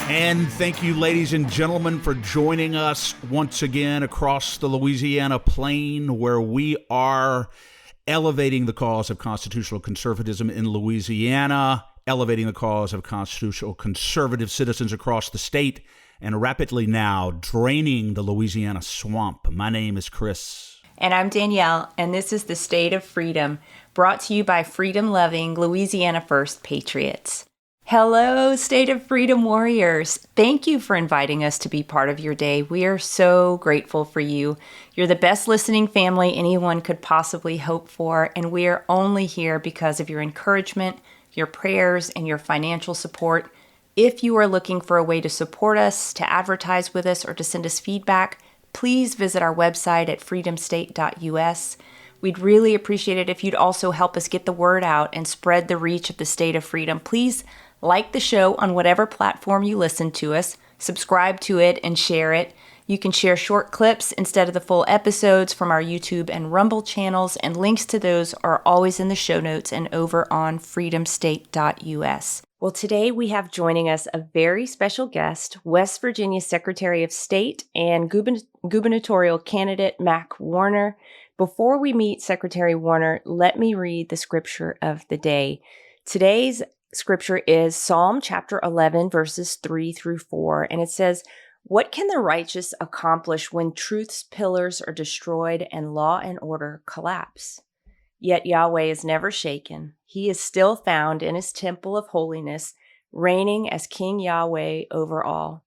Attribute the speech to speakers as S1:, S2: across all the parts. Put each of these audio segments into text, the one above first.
S1: And thank you, ladies and gentlemen, for joining us once again across the Louisiana plain, where we are elevating the cause of constitutional conservatism in Louisiana, elevating the cause of constitutional conservative citizens across the state, and rapidly now draining the Louisiana swamp. My name is Chris.
S2: And I'm Danielle, and this is the State of Freedom, brought to you by freedom-loving Louisiana First Patriots. Hello, State of Freedom warriors. Thank you for inviting us to be part of your day. We are so grateful for you. You're the best listening family anyone could possibly hope for, and we are only here because of your encouragement, your prayers, and your financial support. If you are looking for a way to support us, to advertise with us, or to send us feedback, please visit our website at freedomstate.us. We'd really appreciate it if you'd also help us get the word out and spread the reach of the State of Freedom. Please like the show on whatever platform you listen to us, subscribe to it, and share it. You can share short clips instead of the full episodes from our YouTube and Rumble channels, and links to those are always in the show notes and over on freedomstate.us. Well, today we have joining us a very special guest, West Virginia Secretary of State and gubernatorial candidate Mac Warner. Before we meet Secretary Warner, let me read the scripture of the day. Today's scripture is Psalm chapter 11, verses 3 through 4, and it says, "What can the righteous accomplish when truth's pillars are destroyed and law and order collapse? Yet Yahweh is never shaken. He is still found in his temple of holiness, reigning as King Yahweh over all.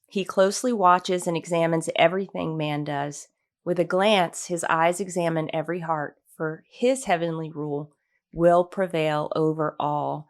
S2: He closely watches and examines everything man does. With a glance, his eyes examine every heart, for his heavenly rule will prevail over all."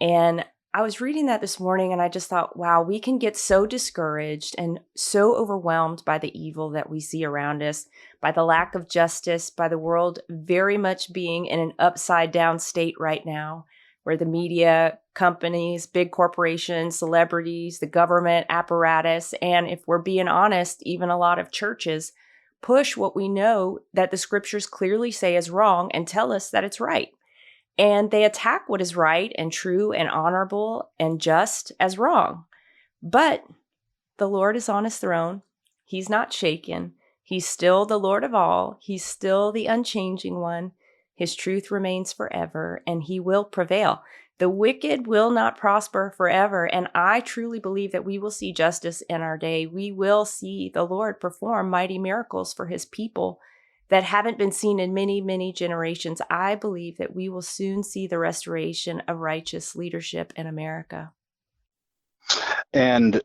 S2: And I was reading that this morning and I just thought, wow, we can get so discouraged and so overwhelmed by the evil that we see around us, by the lack of justice, by the world very much being in an upside down state right now, where the media, companies, big corporations, celebrities, the government apparatus, and if we're being honest, even a lot of churches push what we know that the scriptures clearly say is wrong and tell us that it's right. And they attack what is right and true and honorable and just as wrong. But the Lord is on his throne. He's not shaken. He's still the Lord of all. He's still the unchanging one. His truth remains forever, and he will prevail. The wicked will not prosper forever. And I truly believe that we will see justice in our day. We will see the Lord perform mighty miracles for his people that haven't been seen in many, many generations. I believe that we will soon see the restoration of righteous leadership in America.
S3: And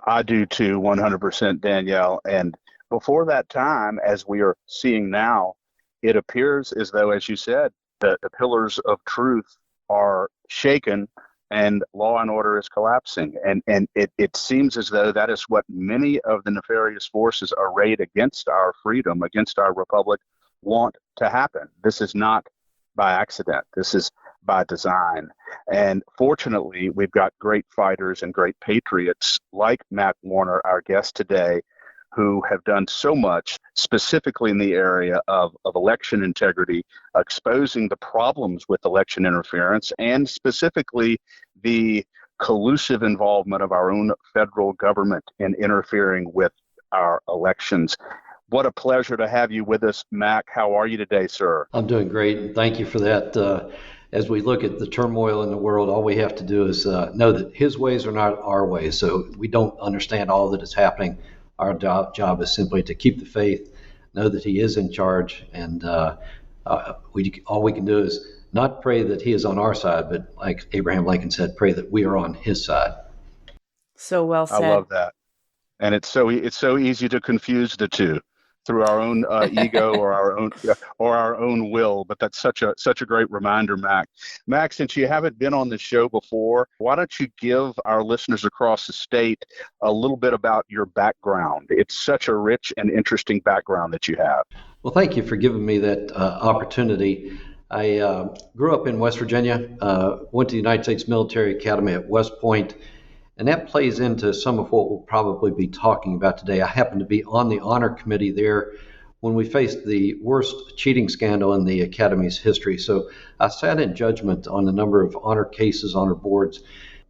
S3: I do too, 100%, Danielle. And before that time, as we are seeing now, it appears as though, as you said, that the pillars of truth are shaken and law and order is collapsing. And it seems as though that is what many of the nefarious forces arrayed against our freedom, against our republic, want to happen. This is not by accident. This is by design. And fortunately, we've got great fighters and great patriots like Mac Warner, our guest today, who have done so much specifically in the area of election integrity, exposing the problems with election interference, and specifically the collusive involvement of our own federal government in interfering with our elections. What a pleasure to have you with us, Mac. How are you today, sir?
S4: I'm doing great, and thank you for that. As we look at the turmoil in the world, all we have to do is know that his ways are not our ways, so we don't understand all that is happening. Our job is simply to keep the faith, know that he is in charge, and all we can do is not pray that he is on our side, but like Abraham Lincoln said, pray that we are on his side.
S2: So well said.
S3: I love that. And it's so easy to confuse the two through our own ego or our own will. But that's such a great reminder, Mac. Mac, since you haven't been on the show before, why don't you give our listeners across the state a little bit about your background? It's such a rich and interesting background that you have.
S4: Well, thank you for giving me that opportunity. I grew up in West Virginia, went to the United States Military Academy at West Point, and that plays into some of what we'll probably be talking about today. I happened to be on the honor committee there when we faced the worst cheating scandal in the Academy's history. So I sat in judgment on a number of honor cases, honor boards,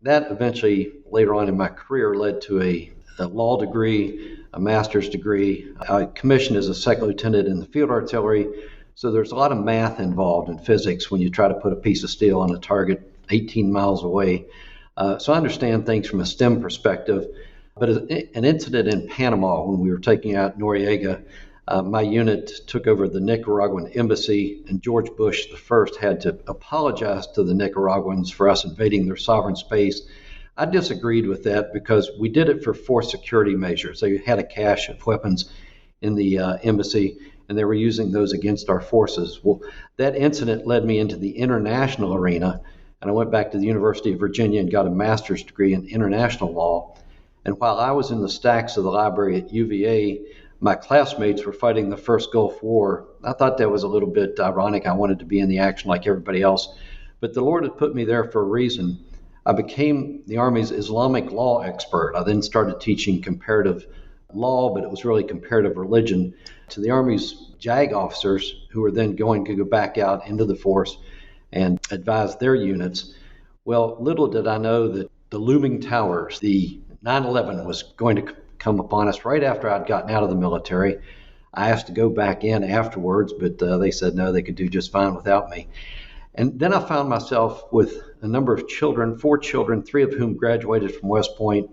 S4: That eventually, later on in my career, led to a law degree, a master's degree. I commissioned as a second lieutenant in the field artillery. So there's a lot of math involved in physics when you try to put a piece of steel on a target 18 miles away. So I understand things from a STEM perspective. But an incident in Panama when we were taking out Noriega, my unit took over the Nicaraguan embassy, and George Bush I had to apologize to the Nicaraguans for us invading their sovereign space. I disagreed with that because we did it for forced security measures. They had a cache of weapons in the embassy, and they were using those against our forces. Well, that incident led me into the international arena, and I went back to the University of Virginia and got a master's degree in international law. And while I was in the stacks of the library at UVA, my classmates were fighting the first Gulf War. I thought that was a little bit ironic. I wanted to be in the action like everybody else. But the Lord had put me there for a reason. I became the Army's Islamic law expert. I then started teaching comparative law, but it was really comparative religion to the Army's JAG officers who were then going to go back out into the force and advise their units. Well, little did I know that the looming towers, the 9/11 was going to come upon us right after I'd gotten out of the military. I asked to go back in afterwards, but they said no, they could do just fine without me. And then I found myself with a number of children, 4 children, 3 of whom graduated from West Point.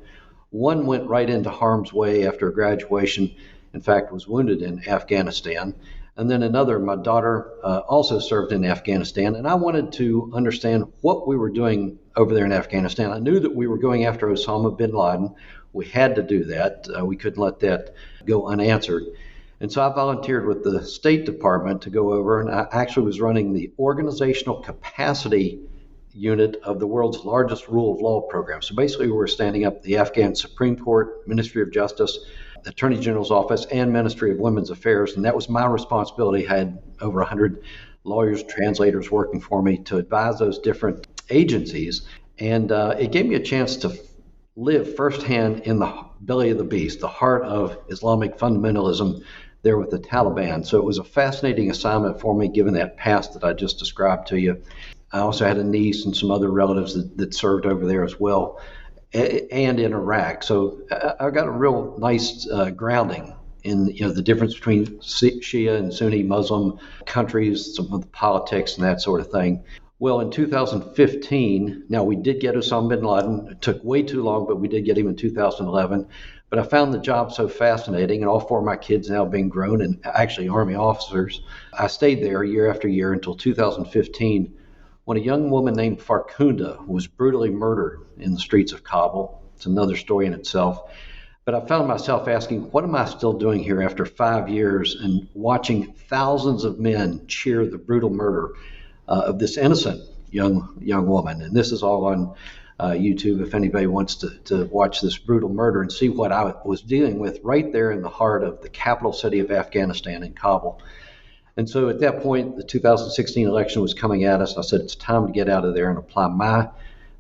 S4: One went right into harm's way after graduation, in fact, was wounded in Afghanistan. And then another, my daughter, also served in Afghanistan. And I wanted to understand what we were doing over there in Afghanistan. I knew that we were going after Osama bin Laden. We had to do that. We couldn't let that go unanswered. And so I volunteered with the State Department to go over, and I actually was running the organizational capacity unit of the world's largest rule of law program. So basically, we were standing up the Afghan Supreme Court, Ministry of Justice, Attorney General's Office, and Ministry of Women's Affairs. And that was my responsibility. I had over 100 lawyers, translators working for me to advise those different agencies. And it gave me a chance to live firsthand in the belly of the beast, the heart of Islamic fundamentalism there with the Taliban. So it was a fascinating assignment for me, given that past that I just described to you. I also had a niece and some other relatives that served over there as well, and in Iraq. So I got a real nice grounding in the difference between Shia and Sunni Muslim countries, some of the politics and that sort of thing. Well, in 2015, now we did get Osama bin Laden. It took way too long, but we did get him in 2011. But I found the job so fascinating, and all 4 of my kids now being grown and actually Army officers. I stayed there year after year until 2015, when a young woman named Farkunda was brutally murdered in the streets of Kabul. It's another story in itself. But I found myself asking, what am I still doing here after 5 years and watching thousands of men cheer the brutal murder of this innocent young woman? And this is all on YouTube if anybody wants to watch this brutal murder and see what I was dealing with right there in the heart of the capital city of Afghanistan in Kabul. And so at that point, the 2016 election was coming at us. I said, it's time to get out of there and apply my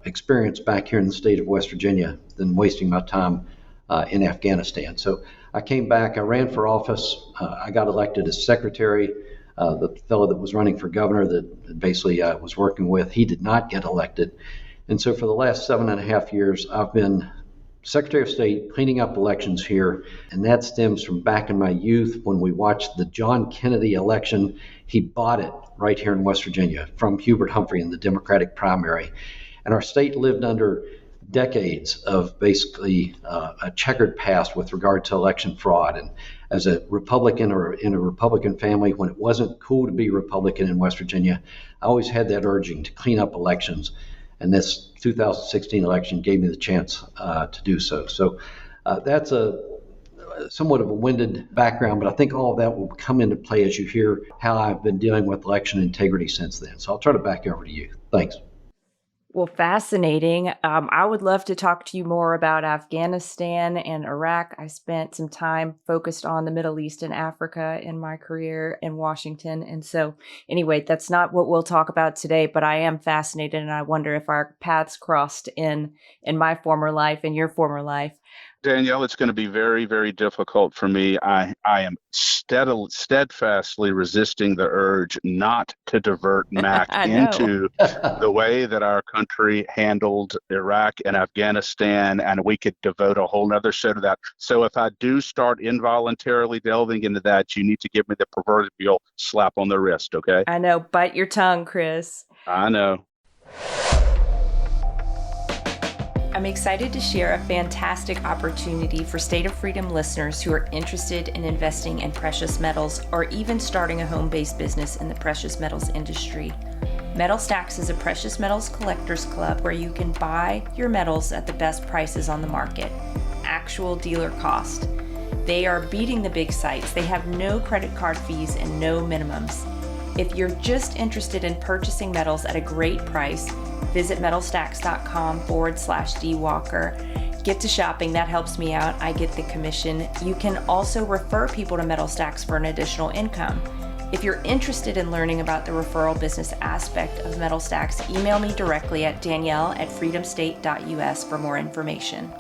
S4: experience back here in the state of West Virginia than wasting my time in Afghanistan. So I came back, I ran for office, I got elected as secretary. The fellow that was running for governor that basically I was working with, he did not get elected. And so for the last 7.5 years, I've been Secretary of State cleaning up elections here. And that stems from back in my youth when we watched the John Kennedy election. He bought it right here in West Virginia from Hubert Humphrey in the Democratic primary. And our state lived under decades of basically a checkered past with regard to election fraud. And as a Republican or in a Republican family, when it wasn't cool to be Republican in West Virginia, I always had that urging to clean up elections. And this 2016 election gave me the chance to do so. So that's somewhat of a winded background, but I think all of that will come into play as you hear how I've been dealing with election integrity since then. So I'll turn it back over to you. Thanks.
S2: Well, fascinating. I would love to talk to you more about Afghanistan and Iraq. I spent some time focused on the Middle East and Africa in my career in Washington. And so anyway, that's not what we'll talk about today, but I am fascinated and I wonder if our paths crossed in my former life and your former life.
S3: Danielle, it's going to be very, very difficult for me. I am steadfastly resisting the urge not to divert Mac
S2: I know.
S3: into the way that our country handled Iraq and Afghanistan, and we could devote a whole nother show to that. So if I do start involuntarily delving into that, you need to give me the proverbial slap on the wrist, okay?
S2: I know. Bite your tongue, Chris.
S3: I know.
S2: I'm excited to share a fantastic opportunity for State of Freedom listeners who are interested in investing in precious metals or even starting a home-based business in the precious metals industry. Metal Stacks is a precious metals collectors club where you can buy your metals at the best prices on the market, actual dealer cost. They are beating the big sites. They have no credit card fees and no minimums. If you're just interested in purchasing metals at a great price, visit metalstacks.com/dwalker. Get to shopping, that helps me out. I get the commission. You can also refer people to Metal Stacks for an additional income. If you're interested in learning about the referral business aspect of Metal Stacks, email me directly at danielle@freedomstate.us for more information.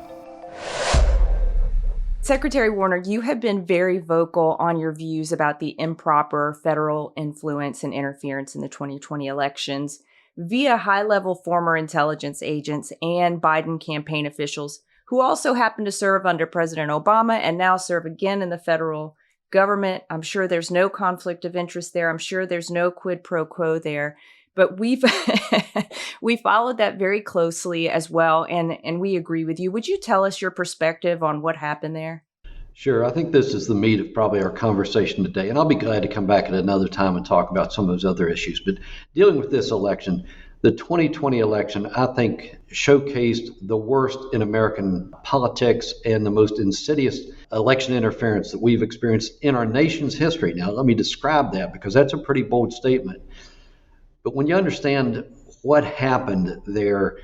S2: Secretary Warner, you have been very vocal on your views about the improper federal influence and interference in the 2020 elections via high-level former intelligence agents and Biden campaign officials who also happen to serve under President Obama and now serve again in the federal government. I'm sure there's no conflict of interest there. I'm sure there's no quid pro quo there. But we followed that very closely as well, and we agree with you. Would you tell us your perspective on what happened there?
S4: Sure. I think this is the meat of probably our conversation today, and I'll be glad to come back at another time and talk about some of those other issues. But dealing with this election, the 2020 election, I think, showcased the worst in American politics and the most insidious election interference that we've experienced in our nation's history. Now, let me describe that because that's a pretty bold statement. But when you understand what happened there,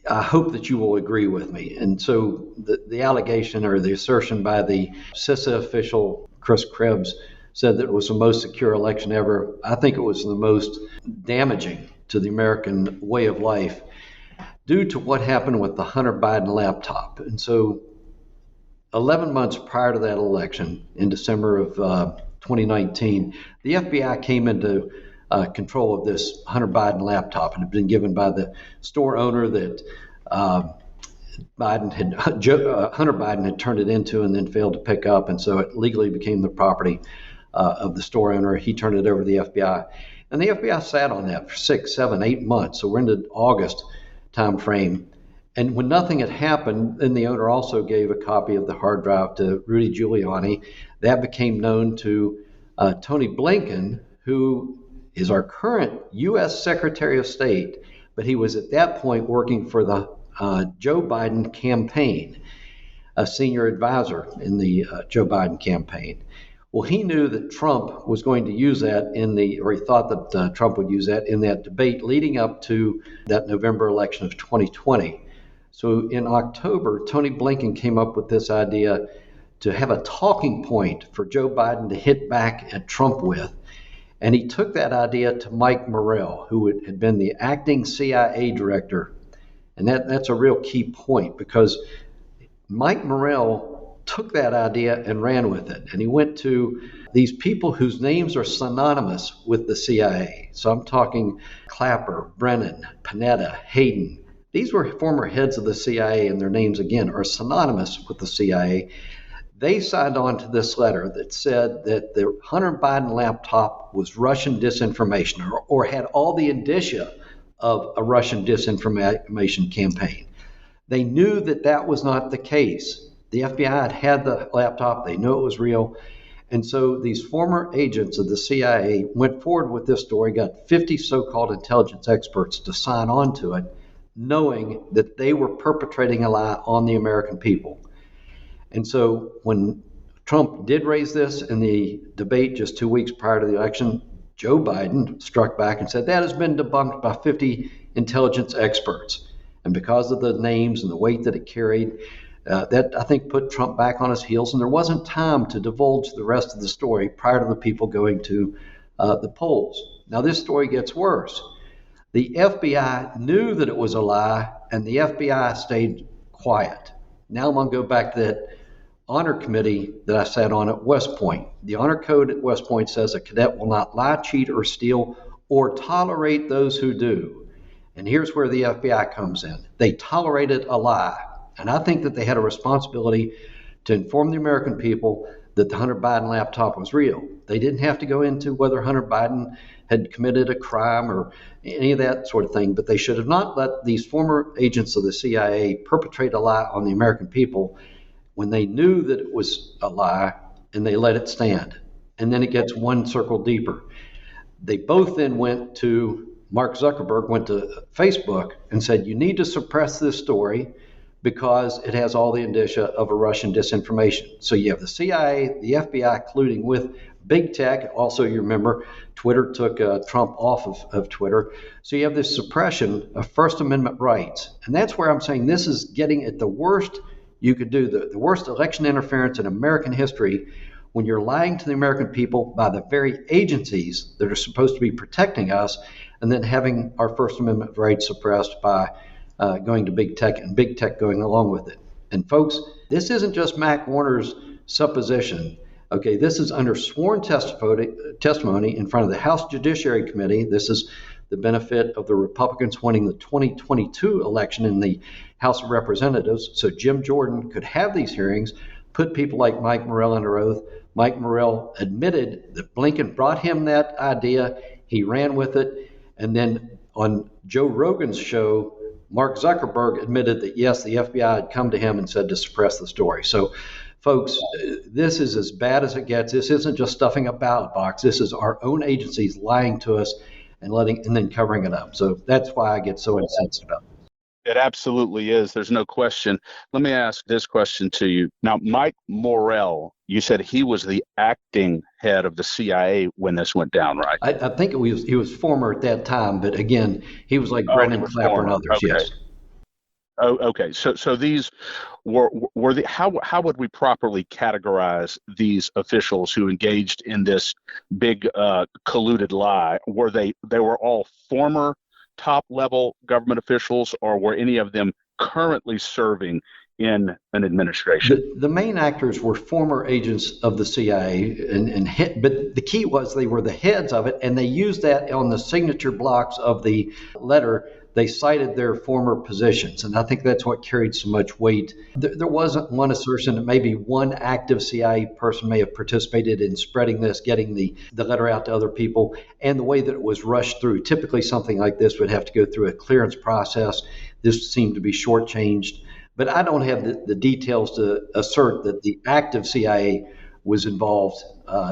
S4: I hope that you will agree with me. And so the allegation or the assertion by the CISA official, Chris Krebs, said that it was the most secure election ever. I think it was the most damaging to the American way of life due to what happened with the Hunter Biden laptop. And so 11 months prior to that election, in December of 2019, the FBI came into control of this Hunter Biden laptop, and it had been given by the store owner that Hunter Biden had turned it into and then failed to pick up, and so it legally became the property of the store owner. He turned it over to the FBI, and the FBI sat on that for 6, 7, 8 months. So we're into August time frame, and when nothing had happened, then the owner also gave a copy of the hard drive to Rudy Giuliani. That became known to Tony Blinken, who is our current U.S. Secretary of State, but he was at that point working for the Joe Biden campaign, a senior advisor in the Joe Biden campaign. Well, he knew that Trump was going to use that or he thought that Trump would use that in that debate leading up to that November election of 2020. So in October, Tony Blinken came up with this idea to have a talking point for Joe Biden to hit back at Trump with. And he took that idea to Mike Morrell, who had been the acting CIA director. And that's a real key point because Mike Morrell took that idea and ran with it. And he went to these people whose names are synonymous with the CIA. So I'm talking Clapper, Brennan, Panetta, Hayden. These were former heads of the CIA, and their names, again, are synonymous with the CIA. They signed on to this letter that said that the Hunter Biden laptop was Russian disinformation or had all the indicia of a Russian disinformation campaign. They knew that that was not the case. The FBI had the laptop. They knew it was real. And so these former agents of the CIA went forward with this story, got 50 so-called intelligence experts to sign on to it, knowing that they were perpetrating a lie on the American people. And so when Trump did raise this in the debate just 2 weeks prior to the election, Joe Biden struck back and said that has been debunked by 50 intelligence experts. And because of the names and the weight that it carried, that I think put Trump back on his heels. And there wasn't time to divulge the rest of the story prior to the people going to the polls. Now this story gets worse. The FBI knew that it was a lie, and the FBI stayed quiet. Now I'm going to go back to that honor committee that I sat on at West Point. The honor code at West Point says a cadet will not lie, cheat, or steal, or tolerate those who do. And here's where the FBI comes in. They tolerated a lie. And I think that they had a responsibility to inform the American people that the Hunter Biden laptop was real. They didn't have to go into whether Hunter Biden had committed a crime or any of that sort of thing, but they should have not let these former agents of the CIA perpetrate a lie on the American people when they knew that it was a lie and they let it stand. And then it gets one circle deeper. They both then Mark Zuckerberg went to Facebook and said, you need to suppress this story because it has all the indicia of a Russian disinformation. So you have the CIA, the FBI colluding with big tech. Also, you remember, Twitter took Trump off of Twitter. So you have this suppression of First Amendment rights. And that's where I'm saying this is getting at the worst you could do, the worst election interference in American history, when you're lying to the American people by the very agencies that are supposed to be protecting us, and then having our First Amendment rights suppressed by going to big tech, and big tech going along with it. And folks, this isn't just Mac Warner's supposition. Okay, this is under sworn testimony in front of the House Judiciary Committee. This is the benefit of the Republicans winning the 2022 election in the House of Representatives. So Jim Jordan could have these hearings, put people like Mike Morrell under oath. Mike Morrell admitted that Blinken brought him that idea. He ran with it. And then on Joe Rogan's show, Mark Zuckerberg admitted that, yes, the FBI had come to him and said to suppress the story. So, folks, this is as bad as it gets. This isn't just stuffing a ballot box. This is our own agencies lying to us and then covering it up. So that's why I get so incensed about it.
S3: It absolutely is. There's no question. Let me ask this question to you. Now, Mike Morrell, you said he was the acting head of the CIA when this went down, right?
S4: I think he was former at that time, but again, he was like Brendan Clapper and others,
S3: okay.
S4: Yes.
S3: Oh, okay. So these were the how would we properly categorize these officials who engaged in this big colluded lie? Were they were all former top level government officials, or were any of them currently serving in an administration?
S4: The main actors were former agents of the CIA, but the key was they were the heads of it, and they used that on the signature blocks of the letter. They cited their former positions, and I think that's what carried so much weight. There wasn't one assertion that maybe one active CIA person may have participated in spreading this, getting the letter out to other people, and the way that it was rushed through. Typically, something like this would have to go through a clearance process. This seemed to be shortchanged. But I don't have the details to assert that the active CIA was involved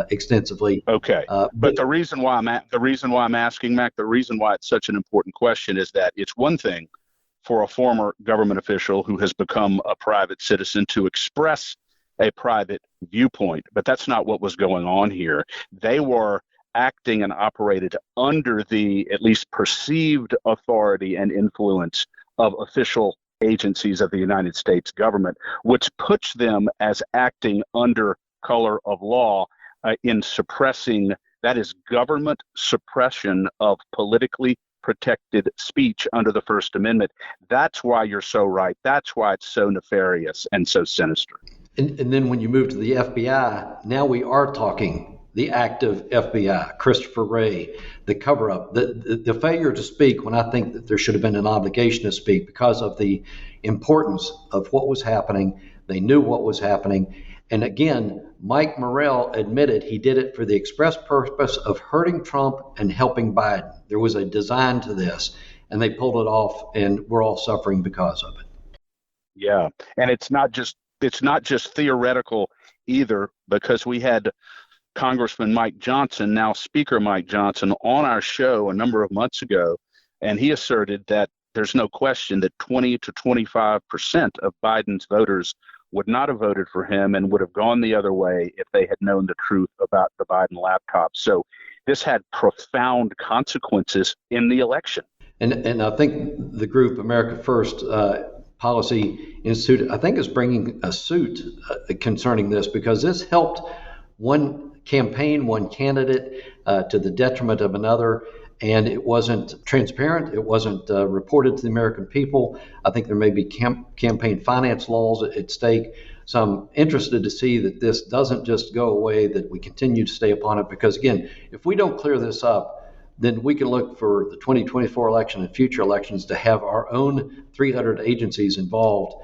S4: extensively.
S3: Okay, but the reason why I'm asking, Mac, the reason why it's such an important question is that it's one thing for a former government official who has become a private citizen to express a private viewpoint, but that's not what was going on here. They were acting and operated under the at least perceived authority and influence of official agencies of the United States government, which puts them as acting under color of law in suppressing, that is government suppression of politically protected speech under the First Amendment. That's why you're so right. That's why it's so nefarious and so sinister.
S4: And then when you move to the FBI, now we are talking the active FBI, Christopher Wray, the cover-up, the failure to speak when I think that there should have been an obligation to speak because of the importance of what was happening. They knew what was happening. And again, Mike Morrell admitted he did it for the express purpose of hurting Trump and helping Biden. There was a design to this, and they pulled it off, and we're all suffering because of it.
S3: Yeah, and it's not just theoretical either, because we had Congressman Mike Johnson, now Speaker Mike Johnson, on our show a number of months ago, and he asserted that there's no question that 20 to 25% of Biden's voters would not have voted for him and would have gone the other way if they had known the truth about the Biden laptop. So this had profound consequences in the election.
S4: And I think the group America First Policy Institute, I think, is bringing a suit concerning this, because this helped one campaign, one candidate to the detriment of another. and it wasn't transparent. It wasn't reported to the American people. I think there may be campaign finance laws at stake. So I'm interested to see that this doesn't just go away, that we continue to stay upon it, because again, if we don't clear this up, then we can look for the 2024 election and future elections to have our own 300 agencies involved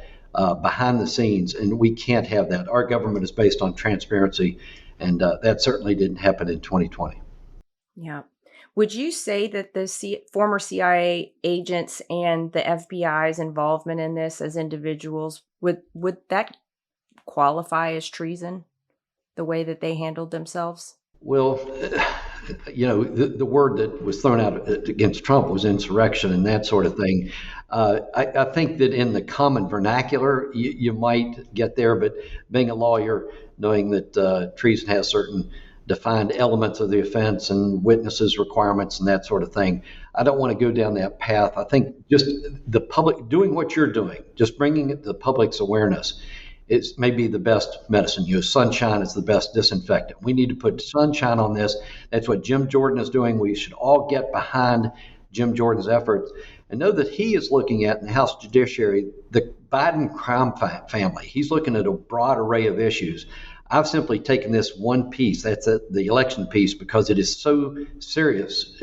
S4: behind the scenes, and we can't have that. Our government is based on transparency, and that certainly didn't happen in 2020.
S2: Yeah. Would you say that the former CIA agents and the FBI's involvement in this as individuals, would that qualify as treason, the way that they handled themselves?
S4: Well, the word that was thrown out against Trump was insurrection and that sort of thing. I think that in the common vernacular, you might get there, but being a lawyer, knowing that treason has certain defined elements of the offense and witnesses requirements and that sort of thing, I don't want to go down that path. I think just the public doing what you're doing, just bringing it to the public's awareness, is maybe the best medicine. Sunshine is the best disinfectant. We need to put sunshine on this. That's what Jim Jordan is doing. We should all get behind Jim Jordan's efforts and know that he is looking at, in the House Judiciary, the Biden crime family. He's looking at a broad array of issues. I've simply taken this one piece, that's the election piece, because it is so serious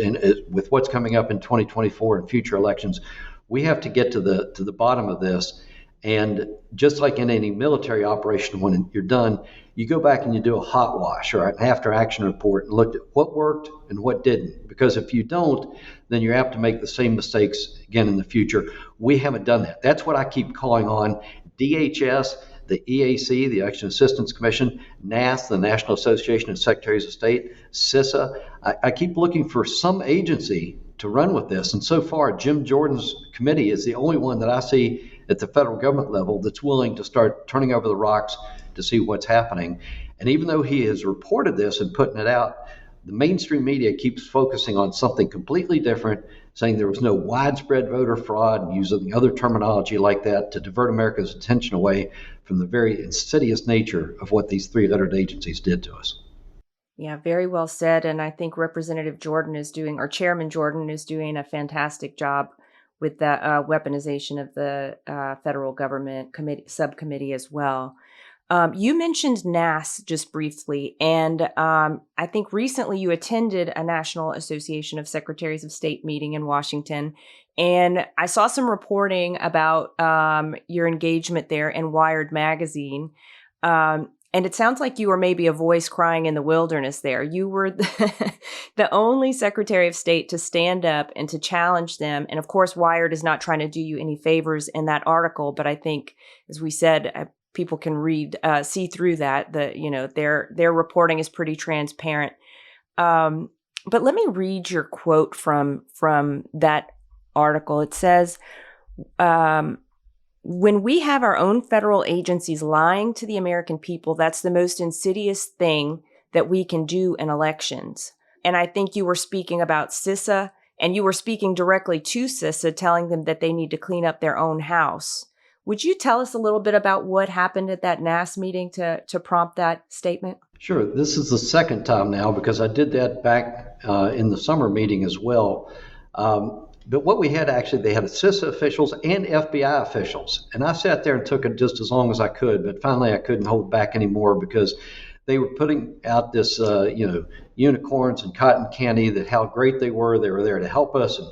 S4: with what's coming up in 2024 and future elections. We have to get to the bottom of this. And just like in any military operation, when you're done, you go back and you do a hot wash or an after action report and look at what worked and what didn't. Because if you don't, then you're apt to make the same mistakes again in the future. We haven't done that. That's what I keep calling on DHS, the EAC, the Election Assistance Commission, NAS, the National Association of Secretaries of State, CISA. I keep looking for some agency to run with this. And so far, Jim Jordan's committee is the only one that I see at the federal government level that's willing to start turning over the rocks to see what's happening. And even though he has reported this and putting it out, the mainstream media keeps focusing on something completely different, saying there was no widespread voter fraud and using other terminology like that to divert America's attention away from the very insidious nature of what these 300 agencies did to us.
S2: Yeah, very well said. And I think Representative Jordan is doing, or Chairman Jordan is doing, a fantastic job with the weaponization of the federal government subcommittee as well. You mentioned NAS just briefly, and I think recently you attended a National Association of Secretaries of State meeting in Washington, and I saw some reporting about your engagement there in Wired magazine. And it sounds like you were maybe a voice crying in the wilderness there. You were the only Secretary of State to stand up and to challenge them. And of course, Wired is not trying to do you any favors in that article. But I think, as we said, people can see through that. Their reporting is pretty transparent. But let me read your quote from that article. It says, when we have our own federal agencies lying to the American people, that's the most insidious thing that we can do in elections. And I think you were speaking about CISA, and you were speaking directly to CISA, telling them that they need to clean up their own house. Would you tell us a little bit about what happened at that NAS meeting to prompt that statement?
S4: Sure. This is the second time now, because I did that back in the summer meeting as well. But what we had, actually, they had CISA officials and FBI officials. And I sat there and took it just as long as I could, but finally I couldn't hold back anymore, because they were putting out this, unicorns and cotton candy, that how great they were there to help us. And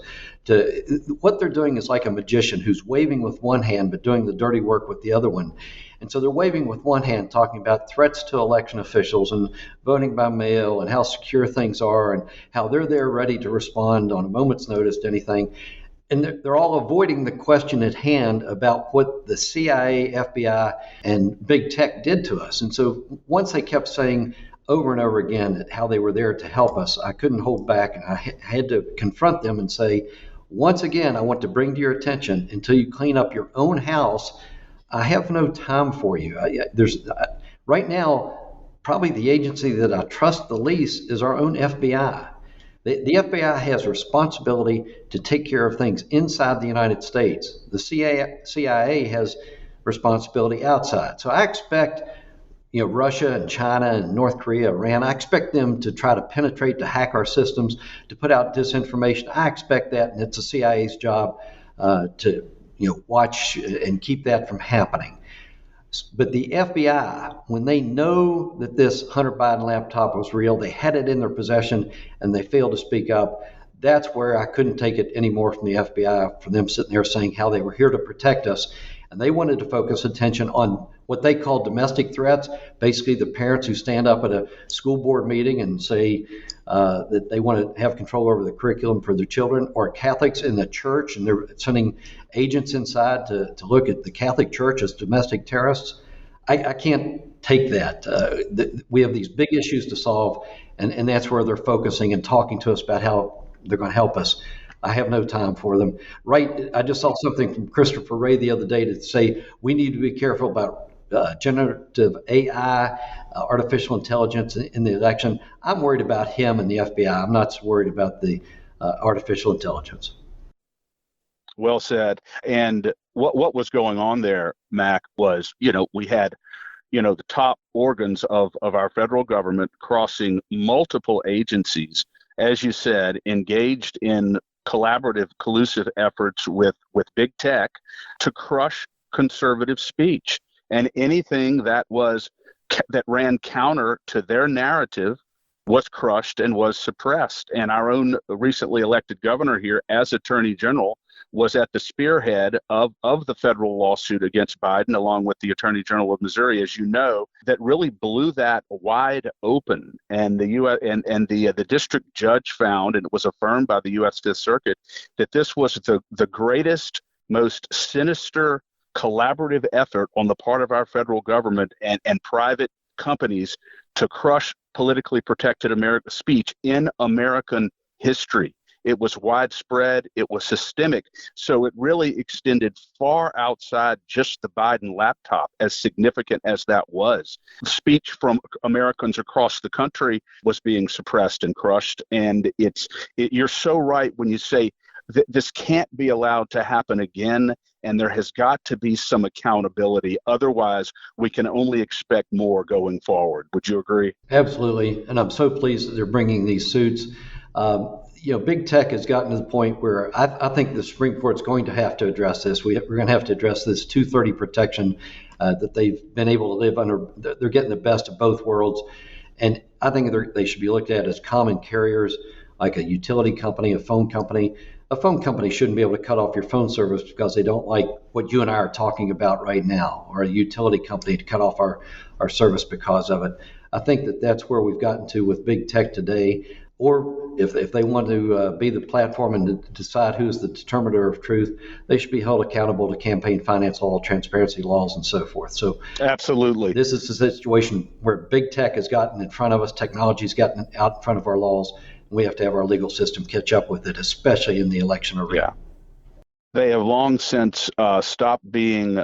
S4: what they're doing is like a magician who's waving with one hand but doing the dirty work with the other one. And so they're waving with one hand, talking about threats to election officials and voting by mail and how secure things are and how they're there ready to respond on a moment's notice to anything. And they're all avoiding the question at hand about what the CIA, FBI, and big tech did to us. And so once they kept saying over and over again that how they were there to help us, I couldn't hold back. And I had to confront them and say, once again, I want to bring to your attention, until you clean up your own house, I have no time for you. Right now, probably the agency that I trust the least is our own FBI. The FBI has responsibility to take care of things inside the United States. The CIA has responsibility outside. So I expect, Russia and China and North Korea, Iran, I expect them to try to penetrate, to hack our systems, to put out disinformation. I expect that, and it's the CIA's job to watch and keep that from happening. But the FBI, when they know that this Hunter Biden laptop was real, they had it in their possession, and they failed to speak up. That's where I couldn't take it anymore from the FBI, for them sitting there saying how they were here to protect us. And they wanted to focus attention on what they call domestic threats, basically the parents who stand up at a school board meeting and say that they want to have control over the curriculum for their children, or Catholics in the church, and they're sending agents inside to look at the Catholic Church as domestic terrorists. I can't take that. We have these big issues to solve, and that's where they're focusing and talking to us about how they're going to help us. I have no time for them. Right? I just saw something from Christopher Wray the other day to say we need to be careful about generative AI, artificial intelligence in the election. I'm worried about him and the FBI. I'm not so worried about the artificial intelligence.
S3: Well said. And what was going on there, Mac, was, we had, the top organs of our federal government crossing multiple agencies, as you said, engaged in collaborative, collusive efforts with big tech to crush conservative speech. And anything that ran counter to their narrative was crushed and was suppressed. And our own recently elected governor here, as Attorney General, was at the spearhead of the federal lawsuit against Biden, along with the Attorney General of Missouri, as you know, that really blew that wide open. And the U.S. and the district judge found, and it was affirmed by the U.S. Fifth Circuit, that this was the greatest, most sinister collaborative effort on the part of our federal government and private companies to crush politically protected American speech in American history. It was widespread. It was systemic. So it really extended far outside just the Biden laptop, as significant as that was. Speech from Americans across the country was being suppressed and crushed. And you're so right when you say that this can't be allowed to happen again. And there has got to be some accountability. Otherwise, we can only expect more going forward. Would you agree?
S4: Absolutely. And I'm so pleased that they're bringing these suits. Big tech has gotten to the point where I think the Supreme Court's going to have to address this. We're going to have to address this 230 protection that they've been able to live under. They're getting the best of both worlds. And I think they should be looked at as common carriers, like a utility company, a phone company. A phone company shouldn't be able to cut off your phone service because they don't like what you and I are talking about right now, or a utility company to cut off our service because of it. I think that's where we've gotten to with big tech today. Or if they want to be the platform and to decide who's the determiner of truth, they should be held accountable to campaign finance law, transparency laws, and so forth. So
S3: absolutely,
S4: this is a situation where big tech has gotten in front of us, technology's gotten out in front of our laws, and we have to have our legal system catch up with it, especially in the election arena.
S3: Yeah. They have long since stopped being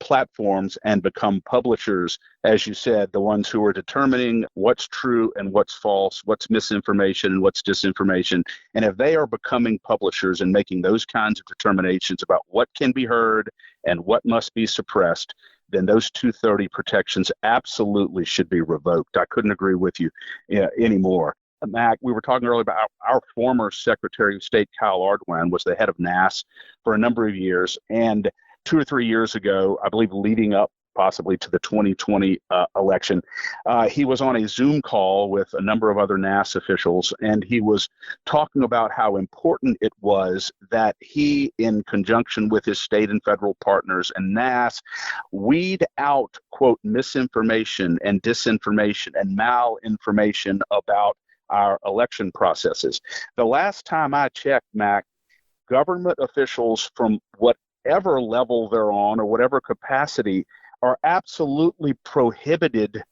S3: platforms and become publishers, as you said, the ones who are determining what's true and what's false, what's misinformation and what's disinformation. And if they are becoming publishers and making those kinds of determinations about what can be heard and what must be suppressed, then those 230 protections absolutely should be revoked. I couldn't agree with you anymore. Mac, we were talking earlier about our former Secretary of State, Kyle Ardoin, was the head of NAS for a number of years. And 2 or 3 years ago, I believe leading up possibly to the 2020 election, he was on a Zoom call with a number of other NAS officials, and he was talking about how important it was that he, in conjunction with his state and federal partners and NAS, weed out, quote, misinformation and disinformation and malinformation about our election processes. The last time I checked, Mac, government officials from whatever level they're on or whatever capacity are absolutely prohibited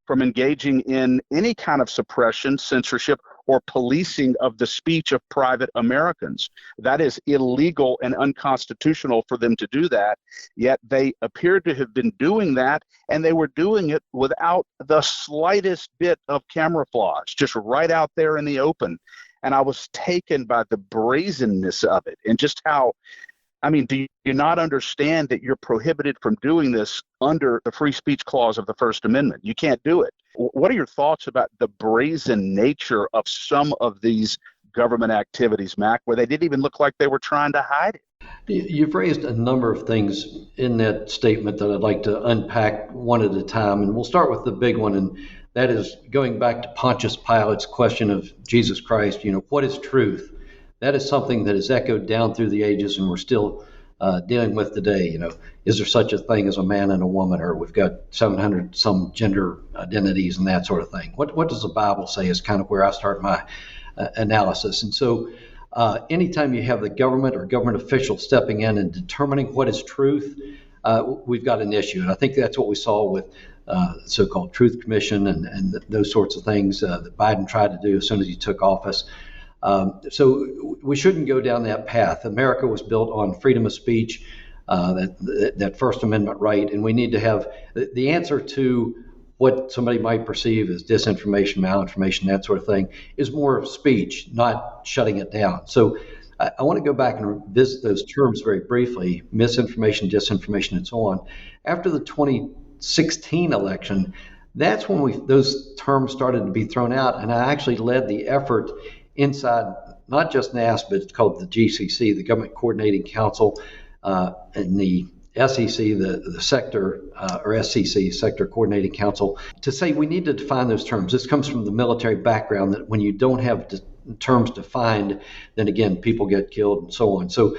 S3: from engaging in any kind of suppression, censorship, or policing of the speech of private Americans. That is illegal and unconstitutional for them to do that, yet they appear to have been doing that, and they were doing it without the slightest bit of camouflage, just right out there in the open. And I was taken by the brazenness of it and just how I mean, do you not understand that you're prohibited from doing this under the free speech clause of the First Amendment? You can't do it. What are your thoughts about the brazen nature of some of these government activities, Mac, where they didn't even look like they were trying to hide it?
S4: You've raised a number of things in that statement that I'd like to unpack one at a time. And we'll start with the big one, and that is going back to Pontius Pilate's question of Jesus Christ, what is truth? That is something that has echoed down through the ages, and we're still dealing with today. Is there such a thing as a man and a woman, or we've got 700 some gender identities and that sort of thing? What does the Bible say is kind of where I start my analysis. And so anytime you have the government or government officials stepping in and determining what is truth, we've got an issue. And I think that's what we saw with the so-called Truth Commission and those sorts of things that Biden tried to do as soon as he took office. So we shouldn't go down that path. America was built on freedom of speech, that First Amendment right, and we need to have the answer to what somebody might perceive as disinformation, malinformation, that sort of thing, is more speech, not shutting it down. So I want to go back and revisit those terms very briefly: misinformation, disinformation, and so on. After the 2016 election, that's when those terms started to be thrown out, and I actually led the effort inside not just NAS, but it's called the GCC, the Government Coordinating Council, and the SEC, the sector, or SCC, Sector Coordinating Council, to say we need to define those terms. This comes from the military background, that when you don't have terms defined, then again, people get killed and so on. So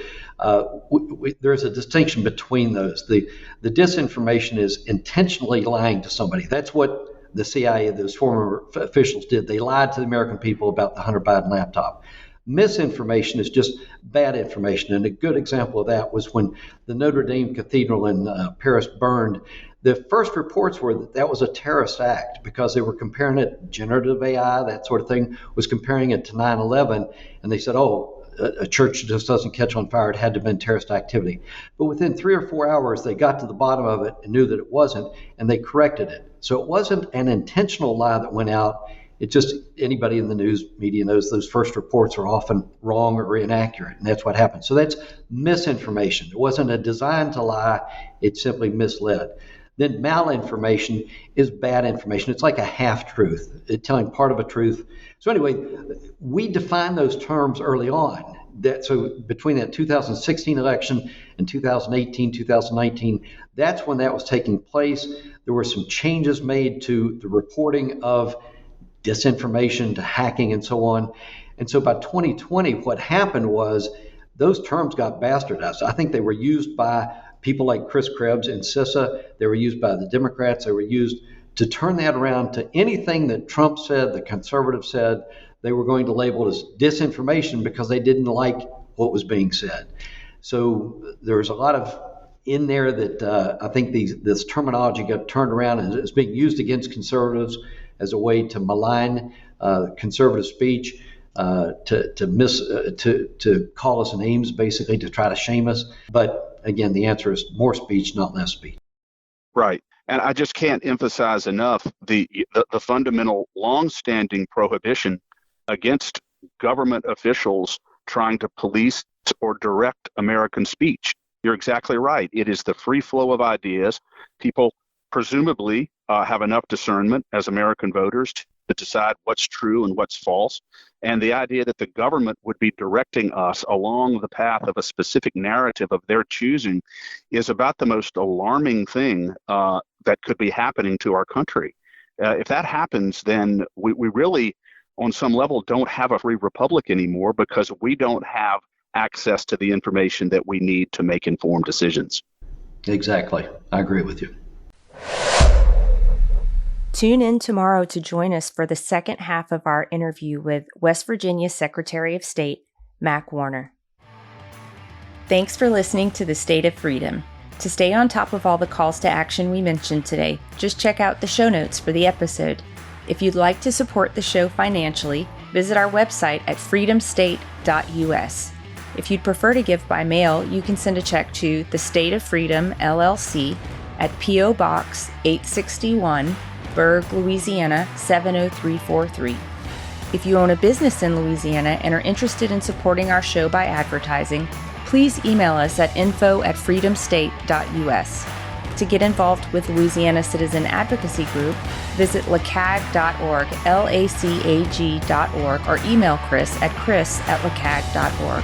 S4: there's a distinction between those. The disinformation is intentionally lying to somebody. That's what the CIA, those former officials, did. They lied to the American people about the Hunter Biden laptop. Misinformation is just bad information. And a good example of that was when the Notre Dame Cathedral in Paris burned. The first reports were that was a terrorist act because they were comparing it, generative AI, that sort of thing, was comparing it to 9/11. And they said, a church just doesn't catch on fire. It had to have been terrorist activity. But within 3 or 4 hours, they got to the bottom of it and knew that it wasn't, and they corrected it. So it wasn't an intentional lie that went out. It just, anybody in the news media knows those first reports are often wrong or inaccurate, and that's what happened. So that's misinformation. It wasn't a design to lie. It simply misled. Then malinformation is bad information. It's like a half-truth, telling part of a truth. So anyway, we defined those terms early on. So between that 2016 election and 2018, 2019, that's when that was taking place. There were some changes made to the reporting of disinformation, to hacking, and so on. And so by 2020, what happened was those terms got bastardized. I think they were used by people like Chris Krebs and CISA. They were used by the Democrats. They were used to turn that around to anything that Trump said, the conservatives said. They were going to label it as disinformation because they didn't like what was being said. So there's a lot of in there that I think this terminology got turned around and is being used against conservatives as a way to malign conservative speech, to call us names, basically to try to shame us. But again, the answer is more speech, not less speech.
S3: Right. And I just can't emphasize enough the fundamental longstanding prohibition against government officials trying to police or direct American speech. You're exactly right. It is the free flow of ideas. People presumably have enough discernment as American voters to decide what's true and what's false. And the idea that the government would be directing us along the path of a specific narrative of their choosing is about the most alarming thing that could be happening to our country. If that happens, then we really, on some level, don't have a free republic anymore because we don't have access to the information that we need to make informed decisions.
S4: Exactly. I agree with you.
S2: Tune in tomorrow to join us for the second half of our interview with West Virginia Secretary of State, Mac Warner. Thanks for listening to The State of Freedom. To stay on top of all the calls to action we mentioned today, just check out the show notes for the episode. If you'd like to support the show financially, visit our website at freedomstate.us. If you'd prefer to give by mail, you can send a check to The State of Freedom, LLC at P.O. Box 861, Berg, Louisiana 70343. If you own a business in Louisiana and are interested in supporting our show by advertising, please email us at info@freedomstate.us. To get involved with Louisiana Citizen Advocacy Group, visit lacag.org, LACAG.org, or email Chris at chris@lacag.org.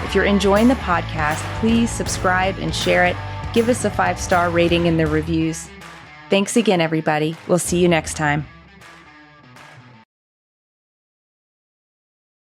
S2: If you're enjoying the podcast, please subscribe and share it. Give us a 5-star rating in the reviews. Thanks again, everybody. We'll see you next time.